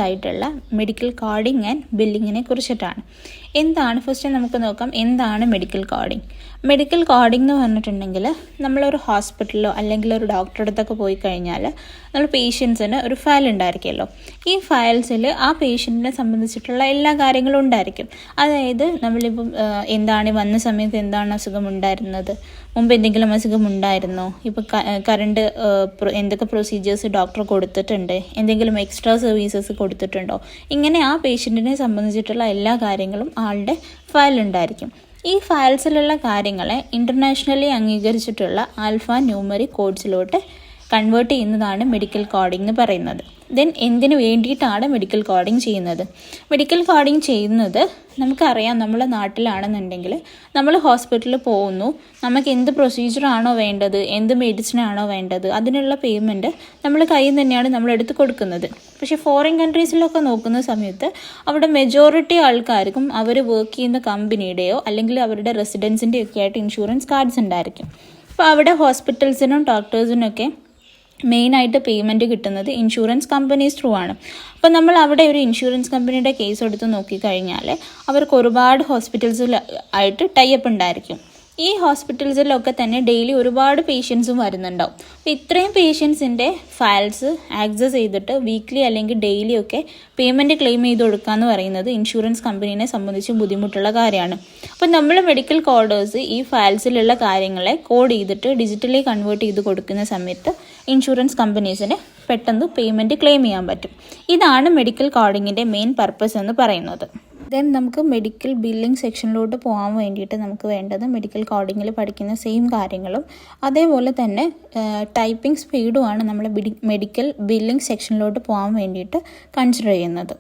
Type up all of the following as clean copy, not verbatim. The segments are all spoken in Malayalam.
ആയിട്ടുള്ള മെഡിക്കൽ കോഡിംഗ് ആൻഡ് ബില്ലിങ്ങിനെ കുറിച്ചിട്ടാണ്. എന്താണ് ഫസ്റ്റ് നമുക്ക് നോക്കാം, എന്താണ് മെഡിക്കൽ കോഡിംഗ്. മെഡിക്കൽ കോഡിംഗ് എന്ന് പറഞ്ഞിട്ടുണ്ടെങ്കിൽ നമ്മളൊരു ഹോസ്പിറ്റലിലോ അല്ലെങ്കിൽ ഒരു ഡോക്ടറെ അടുത്തൊക്കെ പോയി കഴിഞ്ഞാൽ നമ്മൾ പേഷ്യൻസിന് ഒരു ഫയൽ ഉണ്ടായിരിക്കുമല്ലോ. ഈ ഫയൽസിൽ ആ പേഷ്യൻറ്റിനെ സംബന്ധിച്ചിട്ടുള്ള എല്ലാ കാര്യങ്ങളും ഉണ്ടായിരിക്കും. അതായത് നമ്മളിപ്പം എന്താണ് വന്ന സമയത്ത് എന്താണ് അസുഖം ഉണ്ടായിരുന്നത്, മുമ്പ് എന്തെങ്കിലും അസുഖം ഉണ്ടായിരുന്നോ, ഇപ്പോൾ കറണ്ട് എന്തൊക്കെ പ്രൊസീജിയേഴ്സ് ഡോക്ടർ കൊടുത്തിട്ടുണ്ട്, എന്തെങ്കിലും എക്സ്ട്രാ സർവീസസ് കൊടുത്തിട്ടുണ്ടോ, ഇങ്ങനെ ആ പേഷ്യൻറ്റിനെ സംബന്ധിച്ചിട്ടുള്ള എല്ലാ കാര്യങ്ങളും ആളുടെ ഫയലുണ്ടായിരിക്കും. ഈ ഫയൽസിലുള്ള കാര്യങ്ങളെ ഇൻ്റർനാഷണലി അംഗീകരിച്ചിട്ടുള്ള ആൽഫ ന്യൂമറിക് കോഡ്സിലോട്ട് കൺവേർട്ട് ചെയ്യുന്നതാണ് മെഡിക്കൽ കോഡിംഗ് എന്ന് പറയുന്നത്. ദെൻ എന്തിനു വേണ്ടിയിട്ടാണ് മെഡിക്കൽ കോഡിംഗ് ചെയ്യുന്നത്? മെഡിക്കൽ കോഡിംഗ് ചെയ്യുന്നത് നമുക്കറിയാം, നമ്മുടെ നാട്ടിലാണെന്നുണ്ടെങ്കിൽ നമ്മൾ ഹോസ്പിറ്റലിൽ പോകുന്നു, നമുക്ക് എന്ത് പ്രൊസീജിയറാണോ വേണ്ടത്, എന്ത് മെഡിസിനാണോ വേണ്ടത്, അതിനുള്ള പേയ്മെൻറ്റ് നമ്മൾ കയ്യിൽ തന്നെയാണ് നമ്മൾ എടുത്ത് കൊടുക്കുന്നത്. പക്ഷേ ഫോറിൻ കൺട്രീസിലൊക്കെ നോക്കുന്ന സമയത്ത് അവിടെ മെജോറിറ്റി ആൾക്കാർക്കും അവർ വർക്ക് ചെയ്യുന്ന കമ്പനിയുടെയോ അല്ലെങ്കിൽ അവരുടെ റെസിഡൻസിൻ്റെയോ ഒക്കെ ആയിട്ട് ഇൻഷുറൻസ് കാർഡ്സ് ഉണ്ടായിരിക്കും. അപ്പോൾ അവിടെ ഹോസ്പിറ്റൽസിനും ഡോക്ടേഴ്സിനൊക്കെ മെയിനായിട്ട് പേയ്മെൻറ്റ് കിട്ടുന്നത് ഇൻഷുറൻസ് കമ്പനീസ് ത്രൂ ആണ്. അപ്പോൾ നമ്മൾ അവിടെ ഒരു ഇൻഷുറൻസ് കമ്പനിയുടെ കേസ് എടുത്ത് നോക്കിക്കഴിഞ്ഞാൽ അവർക്ക് ഒരുപാട് ഹോസ്പിറ്റൽസിൽ ആയിട്ട് ടൈപ്പ് ഉണ്ടായിരിക്കും. ഈ ഹോസ്പിറ്റൽസിലൊക്കെ തന്നെ ഡെയിലി ഒരുപാട് പേഷ്യൻസും വരുന്നുണ്ടാവും. അപ്പോൾ ഇത്രയും പേഷ്യൻസിൻ്റെ ഫയൽസ് ആക്സസ് ചെയ്തിട്ട് വീക്ക്ലി അല്ലെങ്കിൽ ഡെയിലി ഒക്കെ പേയ്മെൻറ്റ് ക്ലെയിം ചെയ്ത് കൊടുക്കുക എന്ന് പറയുന്നത് ഇൻഷുറൻസ് കമ്പനീനെ സംബന്ധിച്ച് ബുദ്ധിമുട്ടുള്ള കാര്യമാണ്. അപ്പോൾ നമ്മൾ മെഡിക്കൽ കോഡേഴ്സ് ഈ ഫയൽസിലുള്ള കാര്യങ്ങളെ കോഡ് ചെയ്തിട്ട് ഡിജിറ്റലി കൺവേർട്ട് ചെയ്ത് കൊടുക്കുന്ന സമയത്ത് ഇൻഷുറൻസ് കമ്പനീസിന് പെട്ടെന്ന് പേയ്മെൻറ്റ് ക്ലെയിം ചെയ്യാൻ പറ്റും. ഇതാണ് മെഡിക്കൽ കോഡിങ്ങിൻ്റെ മെയിൻ പർപ്പസ് എന്ന് പറയുന്നത്. ദെൻ നമുക്ക് മെഡിക്കൽ ബില്ലിംഗ് സെക്ഷനിലോട്ട് പോകാൻ വേണ്ടിയിട്ട് നമുക്ക് വേണ്ടത് മെഡിക്കൽ കോഡിങ്ങിൽ പഠിക്കുന്ന സെയിം കാര്യങ്ങളും അതേപോലെ തന്നെ ടൈപ്പിംഗ് സ്പീഡുമാണ് നമ്മൾ മെഡിക്കൽ ബില്ലിംഗ് സെക്ഷനിലോട്ട് പോകാൻ വേണ്ടിയിട്ട് കൺസിഡർ ചെയ്യുന്നത്.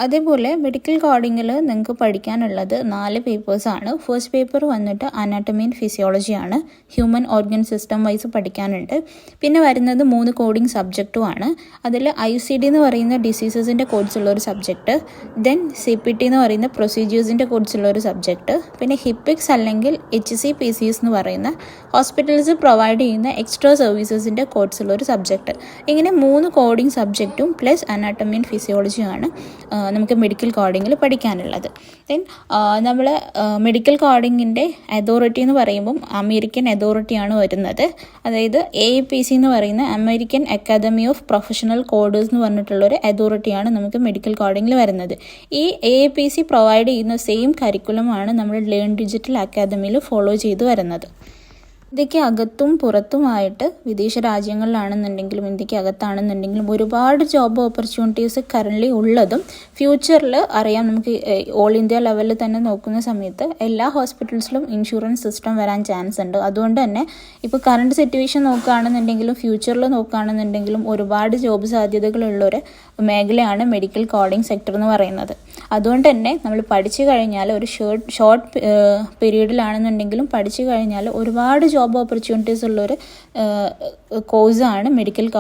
അതേപോലെ മെഡിക്കൽ കോഡിങ്ങിൽ നിങ്ങൾക്ക് പഠിക്കാനുള്ളത് 4 പേപ്പേഴ്സാണ്. ഫസ്റ്റ് പേപ്പർ വന്നിട്ട് അനാട്ടമി ആൻഡ് ഫിസിയോളജിയാണ്, ഹ്യൂമൻ ഓർഗൻ സിസ്റ്റം വൈസ് പഠിക്കാനുണ്ട്. പിന്നെ വരുന്നത് 3 കോഡിംഗ് സബ്ജക്റ്റുമാണ്. അതിൽ ICD എന്ന് പറയുന്ന ഡിസീസസിൻ്റെ കോഡ്സ് ഉള്ളൊരു സബ്ജക്റ്റ്, ദെൻ CPT എന്ന് പറയുന്ന പ്രൊസീജിയേഴ്സിൻ്റെ കോഡ്സ് ഉള്ളൊരു സബ്ജക്റ്റ്, പിന്നെ ഹിപ്പിക്സ് അല്ലെങ്കിൽ HCPCS എന്ന് പറയുന്ന ഹോസ്പിറ്റൽസ് പ്രൊവൈഡ് ചെയ്യുന്ന എക്സ്ട്രാ സർവീസസിൻ്റെ കോഡ്സ് ഉള്ളൊരു സബ്ജക്റ്റ്. ഇങ്ങനെ 3 കോഡിംഗ് സബ്ജക്റ്റും പ്ലസ് അനാട്ടമി ആൻഡ് ഫിസിയോളജിയാണ് നമുക്ക് മെഡിക്കൽ കോഡിങ്ങിൽ പഠിക്കാനുള്ളത്. ദെൻ നമ്മൾ മെഡിക്കൽ കോഡിങ്ങിൻ്റെ അതോറിറ്റി എന്ന് പറയുമ്പം അമേരിക്കൻ അതോറിറ്റിയാണ് വരുന്നത്. അതായത് AAPC എന്ന് പറയുന്ന American academy of professional coders എന്ന് പറഞ്ഞിട്ടുള്ളൊരു അതോറിറ്റിയാണ് നമുക്ക് മെഡിക്കൽ കോഡിങ്ങിൽ വരുന്നത്. ഈ AAPC പ്രൊവൈഡ് ചെയ്യുന്ന സെയിം കരിക്കുലമാണ് നമ്മൾ ലേൺ ഡിജിറ്റൽ അക്കാദമിയിൽ ഫോളോ ചെയ്ത് വരുന്നത്. ഇന്ത്യക്ക് അകത്തും പുറത്തുമായിട്ട് വിദേശ രാജ്യങ്ങളിലാണെന്നുണ്ടെങ്കിലും ഇന്ത്യക്ക് അകത്താണെന്നുണ്ടെങ്കിലും ഒരുപാട് ജോബ് ഓപ്പർച്യൂണിറ്റീസ് കറൻ്റ്ലി ഉള്ളതും ഫ്യൂച്ചറിൽ അറിയാം. നമുക്ക് ഓൾ ഇന്ത്യ ലെവലിൽ തന്നെ നോക്കുന്ന സമയത്ത് എല്ലാ ഹോസ്പിറ്റൽസിലും ഇൻഷുറൻസ് സിസ്റ്റം വരാൻ ചാൻസ് ഉണ്ട്. അതുകൊണ്ട് തന്നെ ഇപ്പോൾ കറണ്ട് സിറ്റുവേഷൻ നോക്കുകയാണെന്നുണ്ടെങ്കിലും ഫ്യൂച്ചറിൽ നോക്കുകയാണെന്നുണ്ടെങ്കിലും ഒരുപാട് ജോബ് സാധ്യതകളുള്ളൊരു മേഖലയാണ് മെഡിക്കൽ കോഡിംഗ് സെക്ടർ എന്ന് പറയുന്നത്. അതുകൊണ്ട് തന്നെ നമ്മൾ പഠിച്ചു കഴിഞ്ഞാൽ ഒരു ഷോർട്ട് പീരീഡിലാണെന്നുണ്ടെങ്കിലും പഠിച്ചു കഴിഞ്ഞാൽ ഒരുപാട് ജോബ് ഓപ്പർച്യൂണിറ്റീസ് ഉള്ളൊരു കോഴ്സാണ് മെഡിക്കൽ കോഡിംഗ്.